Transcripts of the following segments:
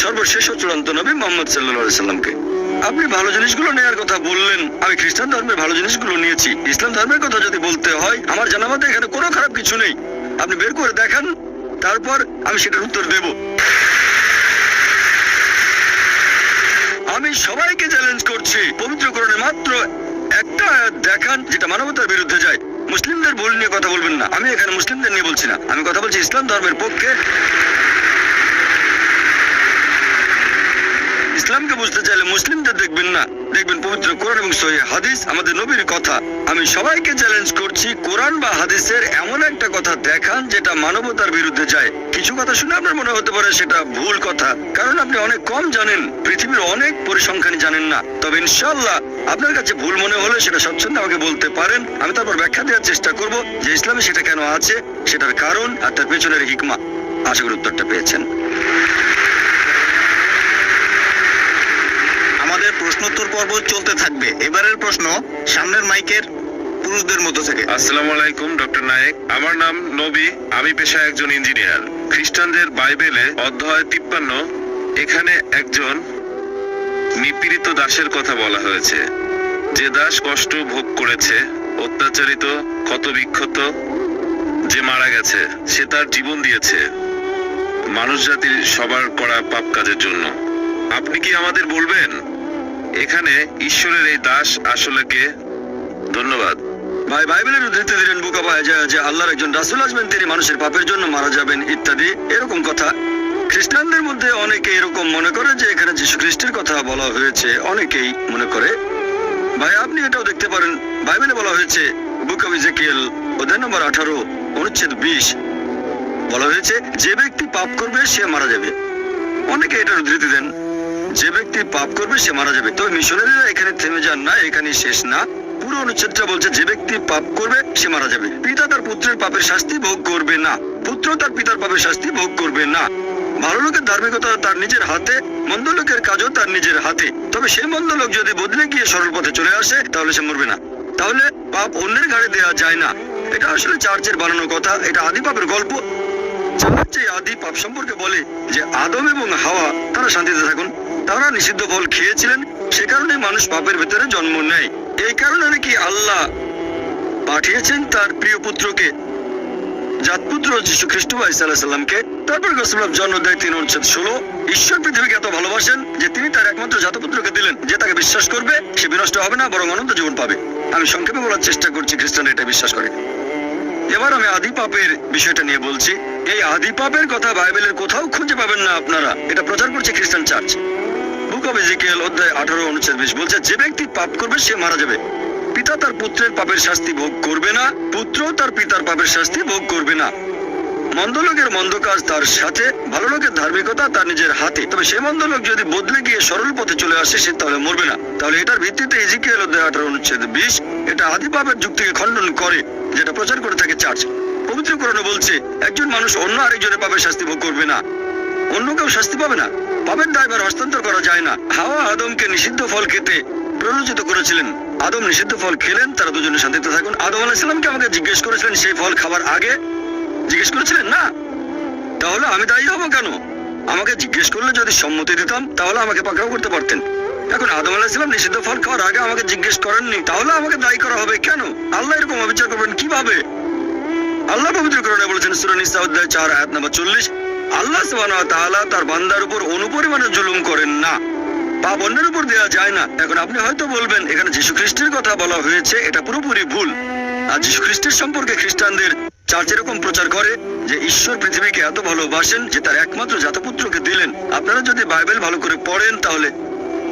সর্বশেষ ও চূড়ান্ত নবী মুহাম্মদ সাল্লাল্লাহু আলাইহি সাল্লামকে। আপনি ভালো জিনিসগুলো নেওয়ার কথা বললেন, আমি খ্রিস্টান ধর্মের ভালো জিনিসগুলো নিয়েছি। ইসলাম ধর্মের কথা যদি বলতে হয়, আমার জানা মতে এখানে কোনো খারাপ কিছু নেই। আপনি বের করে দেখান, তারপর আমি সেটার উত্তর দেব। আমি সবাইকে চ্যালেঞ্জ করছি, পবিত্র কোরআনে মাত্র একটা আয়াত দেখান যেটা মানবতার বিরুদ্ধে যায়। মুসলিমদের ভুল নিয়ে কথা বলবেন না, আমি এখানে মুসলিমদের নিয়ে বলছি না, আমি কথা বলছি ইসলাম ধর্মের পক্ষে। ইসলামকে বুঝতে চাইলে মুসলিমদের দেখবেন না, দেখবেন পবিত্র কোরআন এবং সহিহ হাদিস, আমাদের নবীর কথা। আমি সবাইকে চ্যালেঞ্জ করছি, কোরআন বা হাদিসের এমন একটা কথা দেখান যেটা মানবতার বিরুদ্ধে যায়। কিছু কথা শুনে আপনার মনে হতে পারে সেটা ভুল কথা, কারণ আপনি অনেক কম জানেন, পৃথিবীর অনেক পরিসংখ্যানই জানেন না। তবে ইনশাআল্লাহ আপনার কাছে ভুল মনে হলে সেটা স্বচ্ছন্দে আমাকে বলতে পারেন, আমি তারপর ব্যাখ্যা দেওয়ার চেষ্টা করব যে ইসলামে সেটা কেন আছে, সেটার কারণ আর তার পেছনের হিকমা। আশা করি উত্তরটা পেয়েছেন। প্রশ্নোত্তর পর্ব চলতে থাকবে। এবারের প্রশ্ন সামনের মাইকের পুরুষদের মধ্যে থেকে। আসসালামু আলাইকুম ডক্টর নায়েক, আমার নাম নবী, আমি পেশায় একজন ইঞ্জিনিয়ার। খ্রিস্টানদের বাইবেলে অধ্যায় 53 এখানে একজন নিপীড়িত দাসের কথা বলা হয়েছে, যে দাস কষ্ট ভোগ করেছে, অত্যাচারিত, ক্ষতবিক্ষত, যে মারা গেছে, সে তার জীবন দিয়েছে মানুষ জাতির সবার করা পাপ কাজের জন্য। আপনি কি আমাদের বলবেন এখানে ঈশ্বরের এই দাস আসলে কে? ধন্যবাদ। ভাই, বাইবেলের উদ্ধৃতি দিলেন বোকা পায় যায় যে আল্লাহর একজন রাসূল আসবেন, তিনি মানুষের পাপের জন্য মারা যাবেন ইত্যাদি এরকম কথা। খ্রিস্টানদের মধ্যে অনেকে এরকম মনে করে যে এখানে যীশু খ্রিস্টের কথা বলা হয়েছে, অনেকেই মনে করে। ভাই, আপনি এটাও দেখতে পারেন, বাইবেলে বলা হয়েছে বুক অফ ইজেকিয়েল অধ্যায় নম্বর 18 অনুচ্ছেদ 20 বলা হয়েছে যে ব্যক্তি পাপ করবে সে মারা যাবে। অনেকে এটার উদ্ধৃতি দেন, যে ব্যক্তি পাপ করবে সে মারা যাবে। তবে মিশনারিরা এখানে থেমে যান না, এখানে শেষ না। পুরো অনুচ্ছেদটা বলছে যে ব্যক্তি পাপ করবে সে মারা যাবে। পিতা তার পুত্রের পাপের শাস্তি ভোগ করবে না, পুত্র তার পিতার পাপের শাস্তি ভোগ করবে না। ভালো লোকের ধার্মিকতা তার নিজের হাতে, মন্দ লোকের কাজও তার নিজের হাতে। তবে সেই মন্দ লোক যদি বদলে গিয়ে সরল পথে চলে আসে তাহলে সে মরবে না। তাহলে পাপ অন্যের ঘাড়ে দেওয়া যায় না। এটা আসলে চার্চের বানানো কথা, এটা আদি পাপের গল্প। চার্চ এই আদি পাপ সম্পর্কে বলে যে আদম এবং হাওয়া তারা শান্তিতে থাকুন, তারা নিষিদ্ধ ফল খেয়েছিলেন, সে কারণে মানুষ পাপের ভেতরে জন্ম নেয়। এই কারণে নাকি আল্লাহ পাঠিয়েছেন তার প্রিয় পুত্রকে, জাতপুত্র যীশু খ্রিস্ট আলাইহিস সালামকে। তারপর গসপেল অফ জন অধ্যায় 3 অনুচ্ছেদ 16, ঈশ্বর পৃথিবীকে এত ভালোবাসেন যে তিনি তার একমাত্র জাতপুত্রকে দিলেন, যে তাকে বিশ্বাস করবে সে বিনষ্ট হবে না, বরং অনন্ত জীবন পাবে। আমি সংক্ষেপে বলার চেষ্টা করছি, খ্রিস্টানরা এটা বিশ্বাস করে। এবার আমি আদি পাপের বিষয়টা নিয়ে বলছি। এই আদি পাপের কথা বাইবেলের কোথাও খুঁজে পাবেন না আপনারা, এটা প্রচার করছে খ্রিস্টান চার্চ। বুক অফ ইজেকিয়েল অধ্যায় 18 অনুচ্ছেদ 20 বলছে যে ব্যক্তি পাপ করবে সে মারা যাবে। পিতা তার পুত্রের পাপের শাস্তি ভোগ করবে না, পুত্র তার পিতার পাপের শাস্তি ভোগ করবে না। মন্দ লোকের মন্দ কাজ তার সাথে, ভালো লোকের ধার্মিকতা তার নিজের হাতে। তবে সে মন্দ লোক যদি বদলে গিয়ে সরল পথে চলে আসে সে তাহলে মরবে না। তাহলে এটার ভিত্তিতে ইজেকিয়েল অধ্যায় 18 অনুচ্ছেদ 20 এটা আদি পাপের যুক্তিকে খণ্ডন করে, যেটা প্রচার করে থাকে চার্চ। পবিত্র কোরআনে বলছে একজন মানুষ অন্য আরেকজনের পাপের শাস্তি ভোগ করবে না, অন্য কেউ শাস্তি পাবে না। পাপের দায়ভার হস্তান্তর করা যায় না। হাওয়া আদমকে নিষিদ্ধ ফল খেতে প্ররোচিত করেছিলেন, আদম নিষিদ্ধ ফল খেলেন, তারা দুজনে শান্তিতে থাকুন। আদম আলাইহিস সালামকে আমাকে জিজ্ঞেস করেছিলেন সেই ফল খাবার আগে, জিজ্ঞেস করেছিলেন না? তাহলে আমি দায়ী হব কেন? আমাকে জিজ্ঞেস করলে যদি সম্মতি দিতাম তাহলে আমাকে পাকড়াও করতে পারতেন। এখন আদম আলাইহিস সালাম নিষিদ্ধ ফল খাওয়ার আগে আমাকে জিজ্ঞেস করেননি, তাহলে আমাকে দায়ী করা হবে কেন? আল্লাহ এরকম অবিচার করবেন কিভাবে? আল্লাহ পবিত্র কোরআনে বলেছেন সূরা নিসা অধ্যায় 4 আয়াত নম্বর 40, আল্লাহ সুবহানাহু ওয়া তাআলা তার বান্দার উপর অনুপরিমাণে জুলুম করেন না, পাপ অন্যের উপর দেওয়া যায় না। এখন আপনি হয়তো বলবেন এখানে যীশু খ্রিস্টের কথা বলা হয়েছে, এটা পুরোপুরি ভুল। আর যীশু খ্রিস্টের সম্পর্কে খ্রিস্টানদের চার্চ এরকম প্রচার করে যে ঈশ্বর পৃথিবীকে এত ভালোবাসেন যে তার একমাত্র জাতপুত্রকে দিলেন। আপনারা যদি বাইবেল ভালো করে পড়েন তাহলে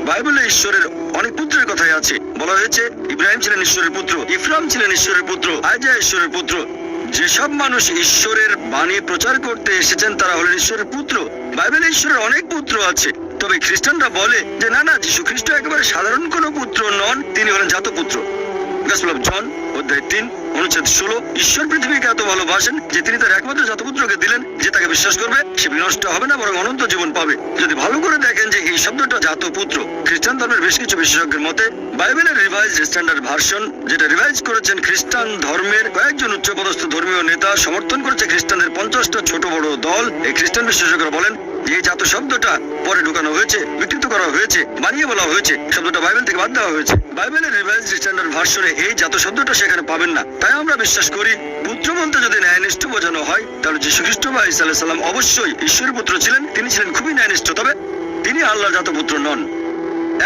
বাইবেলে ঈশ্বরের অনেক পুত্রের কথাই আছে। বলা হয়েছে ইব্রাহিম ছিলেন ঈশ্বরের পুত্র, ইফরাম ছিলেন ঈশ্বরের পুত্র, আইজা ঈশ্বরের পুত্র। যেসব মানুষ ঈশ্বরের বাণী প্রচার করতে এসেছেন তারা হলেন ঈশ্বরের পুত্র। বাইবেলে ঈশ্বরের অনেক পুত্র আছে, তবে খ্রিস্টানরা বলে যে না না, যীশু খ্রিস্ট একেবারে সাধারণ কোনো পুত্র নন, তিনি হলেন জাতপুত্র। গসপেল অফ জন অধ্যায় 3 অনুচ্ছেদ 16, ঈশ্বর পৃথিবীকে এত ভালোবাসেন যে তিনি তার একমাত্র জাতপুত্রকে দিলেন, যে তাকে বিশ্বাস করবে সে বিনষ্ট হবে না, বরং অনন্ত জীবন পাবে। যদি ভালো করে দেখেন যে এই শব্দটা জাতপুত্র, খ্রিস্টান ধর্মের বেশ কিছু বিশেষজ্ঞের মতে বাইবেলের রিভাইজ স্ট্যান্ডার্ড ভার্সন, যেটা রিভাইজ করেছেন খ্রিস্টান ধর্মের কয়েকজন উচ্চপদস্থ ধর্মীয় নেতা, সমর্থন করেছে খ্রিস্টানদের 50টা ছোট বড় দল। এই খ্রিস্টান বিশেষজ্ঞরা বলেন যে এই জাত শব্দটা পরে ঢুকানো হয়েছে, বিকৃত করা হয়েছে, বানিয়ে বলা হয়েছে, শব্দটা বাইবেল থেকে বাদ দেওয়া হয়েছে। বাইবেলের রিভাইজড স্ট্যান্ডার্ড ভার্সনে এই জাত শব্দটা সেখানে পাবেন না। তাই আমরা বিশ্বাস করি পুত্র বলতে যদি ন্যায়নিষ্ঠ বোঝানো হয় তাহলে যীশু খ্রিস্ট বা ঈসা আলাইহিস সালাম অবশ্যই ঈশ্বরের পুত্র ছিলেন। তিনি ছিলেন খুবই ন্যায়নিষ্ঠ, তবে তিনি আল্লাহর জাত পুত্র নন।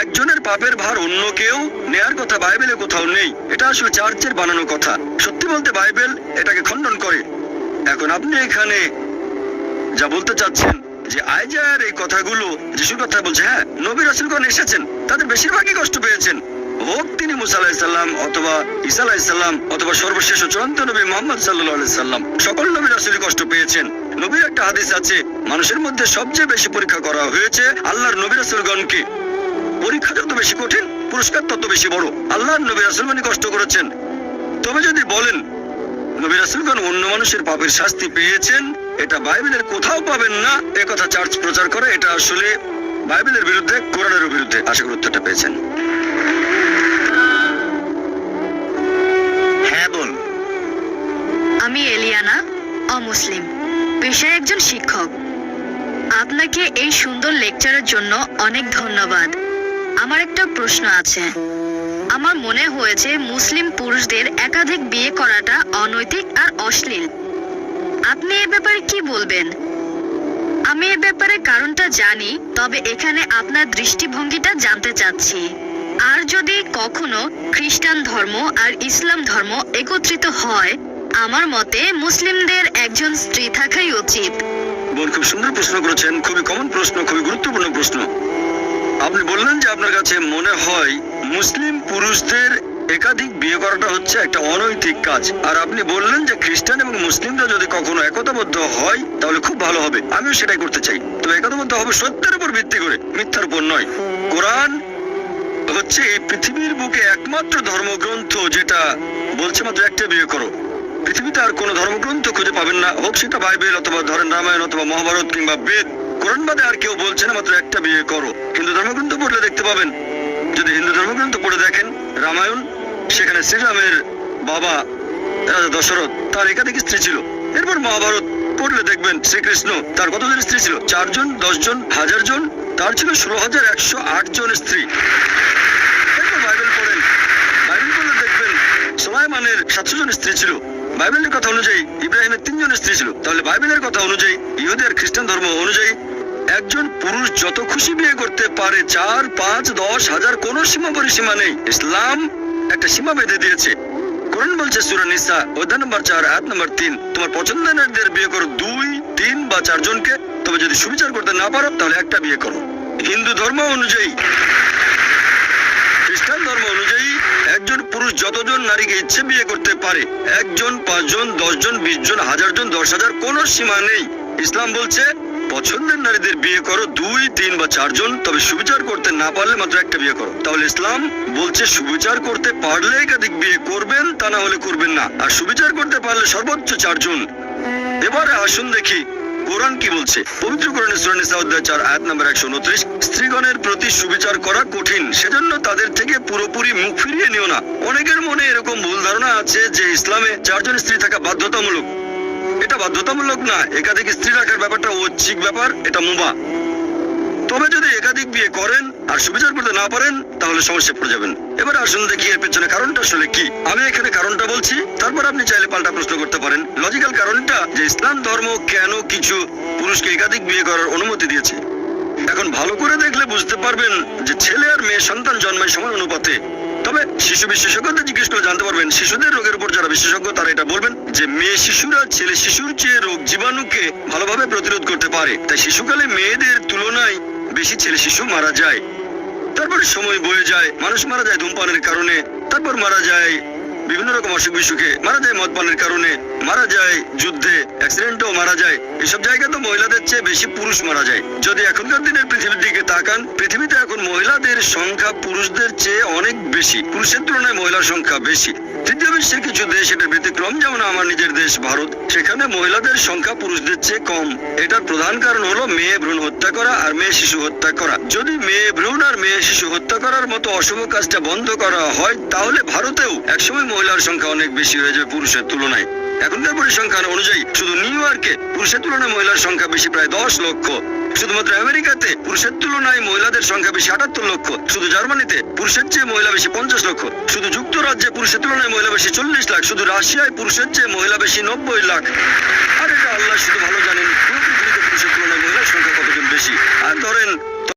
একজনের পাপের ভার অন্য কেউ নেয়ার কথা বাইবেলে কোথাও নেই। এটা আসলে চার্চের বানানো কথা। সত্যি বলতে বাইবেল এটাকে খণ্ডন করে। এখন আপনি এখানে যা বলতে চাচ্ছেন যে আইজার এই কথাগুলো যিশুর কথা বলছে, হ্যাঁ, নবী রাসূলগণ এসেছেন, তাদের বেশিরভাগই কষ্ট পেয়েছেন, হোক তিনি মুসা আলাইহিস সালাম অথবা ঈসা আলাইহিস সালাম অথবা সর্বশেষ ও চূড়ান্ত নবী মুহাম্মদ সাল্লাল্লাহু আলাইহি সাল্লাম। সকল নবী রাসূলই কষ্ট পেয়েছেন। নবীর একটা হাদিস আছে, মানুষের মধ্যে সবচেয়ে বেশি পরীক্ষা করা হয়েছে আল্লাহর নবী রাসূলগণকে। পরীক্ষা যত বেশি কঠিন, পুরস্কার তত বেশি বড়। আল্লাহর নবী রাসূলগণই কষ্ট করেছেন। তবে যদি বলেন নবী রাসূলগণ অন্য মানুষের পাপের শাস্তি পেয়েছেন, এটা বাইবেলের কোথাও পাবেন না, এ কথা চার্চ প্রচার করে। এটা আসলে বাইবেলের বিরুদ্ধে, কোরআনের বিরুদ্ধে। আশা করি উত্তরটা পেয়েছেন। হ্যাঁ বোন। আমি এলিয়ানা, অমুসলিম, পেশায় একজন শিক্ষক। আপনাকে এই সুন্দর লেকচারের জন্য অনেক ধন্যবাদ। আমার একটা প্রশ্ন আছে। আমার মনে হয়েছে মুসলিম পুরুষদের একাধিক বিয়ে করাটা অনৈতিক আর অশ্লীল। আপনি এ ব্যাপারে কি বলবেন? আমি এ ব্যাপারে কারণটা জানি, তবে এখানে আপনার দৃষ্টিভঙ্গিটা জানতে চাচ্ছি। আর যদি কখনো খ্রিস্টান ধর্ম আর ইসলাম ধর্ম একত্রিত হয়, আমার মতে মুসলিমদের একজন স্ত্রী থাকাই উচিত। বোন, খুব সুন্দর প্রশ্ন করেছেন, খুবই কমন প্রশ্ন, খুবই গুরুত্বপূর্ণ প্রশ্ন। আপনি বললেন যে আপনার কাছে মনে হয় মুসলিম পুরুষদের একাধিক বিয়ে করাটা হচ্ছে একটা অনৈতিক কাজ, আর আপনি বললেন যে খ্রিস্টান এবং মুসলিমরা যদি কখনো একতাবদ্ধ হয় তাহলে খুব ভালো হবে। আমিও সেটাই করতে চাই। তবে একতাবদ্ধ হবে সত্যের উপর ভিত্তি করে, মিথ্যার উপর নয়। কোরআন হচ্ছে এই পৃথিবীর বুকে একমাত্র ধর্মগ্রন্থ যেটা বলছে মাত্র একটা বিয়ে করো। পৃথিবীতে আর কোনো ধর্মগ্রন্থ খুঁজে পাবেন না, হোক সেটা বাইবেল অথবা ধরেন রামায়ণ অথবা মহাভারত কিংবা বেদ। কোরআন বাদে আর কেউ বলছে না মাত্র একটা বিয়ে করো। হিন্দু ধর্মগ্রন্থ পড়লে দেখতে পাবেন, যদি হিন্দু ধর্মগ্রন্থ পড়ে দেখেন রামায়ণ, সেখানে শ্রীরামের বাবা রাজা দশরথ, তার একাধিক স্ত্রী ছিল। এরপর মহাভারত পড়লে দেখবেন শ্রীকৃষ্ণ, তার কতজন স্ত্রী ছিল? 4 জন, 10 জন, 1000 জন, তার ছিল 16,108 জন স্ত্রী। এরপর বাইবেল পড়েন, বাইবেল পড়লে দেখবেন সুলাইমানের 700 জন স্ত্রী ছিল। বাইবেলের কথা অনুযায়ী ইব্রাহিমের 3 জন স্ত্রী ছিল। তাহলে বাইবেলের কথা অনুযায়ী, ইহুদি আর খ্রিস্টান ধর্ম অনুযায়ী একজন পুরুষ যত খুশি বিয়ে করতে পারে, 4, 5, 10, 1000, কোনো সীমা পরিসীমা নেই। ইসলাম একটা সীমা বেঁধে দিয়েছে। কোরআন বলছে সূরা নিসা অধ্যায় নম্বর 4 আয়াত নম্বর 3, তোমার পছন্দের নারীদের বিয়ে করো 2, 3 বা 4 জনকে। তবে যদি সুবিচার করতে না পারো তাহলে একটা বিয়ে করো। হিন্দু ধর্ম অনুযায়ী, খ্রিস্টান ধর্ম অনুযায়ী একজন পুরুষ যতজন নারীকে ইচ্ছে বিয়ে করতে পারে, 1 জন, 5 জন, 10 জন, 20 জন, 1000 জন, 10,000, কোনো সীমা নেই। ইসলাম বলছে পছন্দের নারীদের বিয়ে করো 2, 3 বা 4 জন, তবে সুবিচার করতে না পারলে মাত্র একটা বিয়ে করো। তাহলে ইসলাম বলছে সুবিচার করতে পারলে একাধিক বিয়ে করবেন, তা না হলে করবেন না। আর সুবিচার করতে পারলে সর্বোচ্চ 4 জন। এবারে আসুন দেখি কোরআন কি বলছে। পবিত্র কোরআনে সূরা নিসা অধ্যায় 4 আয়াত নম্বর 129, স্ত্রীগণের প্রতি সুবিচার করা কঠিন, সেজন্য তাদের থেকে পুরোপুরি মুখ ফিরিয়ে নিও না। অনেকের মনে এরকম ভুল ধারণা আছে যে ইসলামে 4 জন স্ত্রী থাকা বাধ্যতামূলক। এটা বাধ্যতামূলক না। একাধিক স্ত্রী রাখার ব্যাপারটা ঐচ্ছিক ব্যাপার, এটা মুবাহ। তবে যদি একাধিক বিয়ে করেন আর সুবিচার করতে না পারেন তাহলে সমস্যা পড়ে যাবেন। এবার আসুন দেখি এর পেছনে কারণটা আসলে কি। আমি এখানে কারণটা বলছি, তারপর আপনি চাইলে পাল্টা প্রশ্ন করতে পারেন। লজিক্যাল কারণটা যে ইসলাম ধর্ম কেন কিছু পুরুষকে একাধিক বিয়ে করার অনুমতি দিয়েছে। এখন ভালো করে দেখলে বুঝতে পারবেন যে ছেলে আর মেয়ে সন্তান জন্মায় সমান অনুপাতে। তবে শিশু বিশেষজ্ঞদের জিজ্ঞেস করে জানতে পারবেন, শিশুদের রোগের উপর যারা বিশেষজ্ঞ তারা এটা বলবেন যে মেয়ে শিশুরা ছেলে শিশুর চেয়ে রোগ জীবাণুকে ভালোভাবে প্রতিরোধ করতে পারে। তাই শিশুকালে মেয়েদের তুলনায় বেশি ছেলে শিশু মারা যায়। তারপর সময় বয়ে যায়, মানুষ মারা যায় ধূমপানের কারণে, তারপর মারা যায় বিভিন্ন রকম অসুখ বিসুখে, মারা যায় মদপানের কারণে, মারা যায় যুদ্ধে, অ্যাক্সিডেন্টেও মারা যায়। এসব জায়গায় তো মহিলাদের চেয়ে বেশি পুরুষ মারা যায়। যদি এখনকার দিনের পৃথিবীর দিকে তাকান, পৃথিবীতে এখন মহিলাদের সংখ্যা পুরুষদের চেয়ে অনেক বেশি, পুরুষের তুলনায় মহিলার সংখ্যা বেশি। তৃতীয় বিশ্বের কিছু দেশ এটার ব্যতিক্রম, যেমন আমার নিজের দেশ ভারত, সেখানে মহিলাদের সংখ্যা পুরুষদের চেয়ে কম। এটার প্রধান কারণ হলো মেয়ে ভ্রূণ হত্যা করা আর মেয়ে শিশু হত্যা করা। যদি মেয়ে ভ্রূণ আর মেয়ে শিশু হত্যা করার মতো অশুভ কাজটা বন্ধ করা হয় তাহলে ভারতেও একসময় মহিলার সংখ্যা অনেক বেশি হয়ে যাবে পুরুষের তুলনায়। এখনকার পরিসংখ্যান অনুযায়ী শুধু নিউ ইয়র্কে পুরুষের তুলনায় মহিলার সংখ্যা বেশি প্রায় 10 লক্ষ। শুধুমাত্র আমেরিকাতে পুরুষের তুলনায় মহিলাদের সংখ্যা বেশি 78 লক্ষ। শুধু জার্মানিতে পুরুষের চেয়ে মহিলা বেশি 50 লক্ষ। শুধু যুক্তরাজ্যে পুরুষের তুলনায় মহিলা বেশি 40 লাখ। শুধু রাশিয়ায় পুরুষের চেয়ে মহিলা বেশি 90 লাখ। আর এটা আল্লাহ শুধু